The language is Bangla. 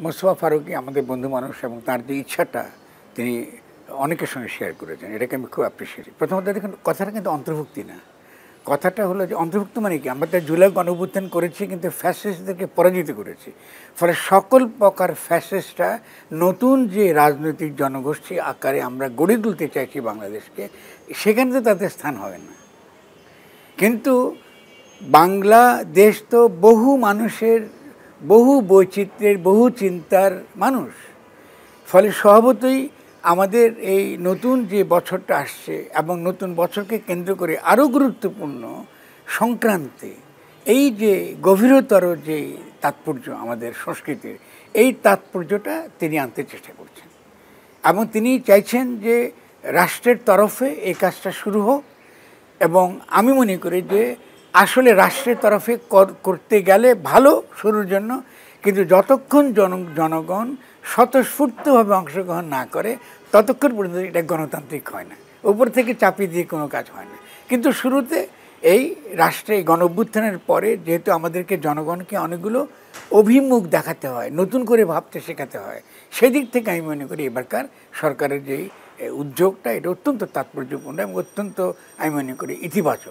মোস্তফা ফারুকী আমাদের বন্ধু মানুষ এবং তার যে ইচ্ছাটা তিনি অনেকের সঙ্গে শেয়ার করেছেন, এটাকে আমি খুব অ্যাপ্রিসিয়েট। প্রথমত দেখুন, কথাটা কিন্তু অন্তর্ভুক্তি না। কথাটা হলো যে অন্তর্ভুক্ত মানে কি, আমরা তো জুলাই গণঅভ্যুত্থান করেছি কিন্তু ফ্যাসিস্টদেরকে পরাজিত করেছি। ফলে সকল প্রকার ফ্যাসিস্টরা নতুন যে রাজনৈতিক জনগোষ্ঠী আকারে আমরা গড়ে তুলতে চাইছি বাংলাদেশকে, সেখানে তো তাদের স্থান হবে না। কিন্তু বাংলাদেশ তো বহু মানুষের, বহু বৈচিত্র্যের, বহু চিন্তার মানুষ। ফলে স্বভাবতই আমাদের এই নতুন যে বছরটা আসছে এবং নতুন বছরকে কেন্দ্র করে আরও গুরুত্বপূর্ণ সংক্রান্তি, এই যে গভীরতর যে তাৎপর্য আমাদের সংস্কৃতির, এই তাৎপর্যটা তিনি আনতে চেষ্টা করছেন এবং তিনি চাইছেন যে রাষ্ট্রের তরফে এই কাজটা শুরু হোক। এবং আমি মনে করি যে আসলে রাষ্ট্রের তরফে করতে গেলে ভালো শুরুর জন্য, কিন্তু যতক্ষণ জনগণ স্বতঃস্ফূর্তভাবে অংশগ্রহণ না করে ততক্ষণ পর্যন্ত এটা গণতান্ত্রিক হয় না। উপর থেকে চাপিয়ে দিয়ে কোনো কাজ হয় না। কিন্তু শুরুতে এই রাষ্ট্রে গণঅভ্যুত্থানের পরে যেহেতু আমাদেরকে জনগণকে অনেকগুলো অভিমুখ দেখাতে হয়, নতুন করে ভাবতে শেখাতে হয়, সেদিক থেকে আমি মনে করি এবারকার সরকারের যেই উদ্যোগটা, এটা অত্যন্ত তাৎপর্যপূর্ণ এবং অত্যন্ত আমি মনে করি ইতিবাচক।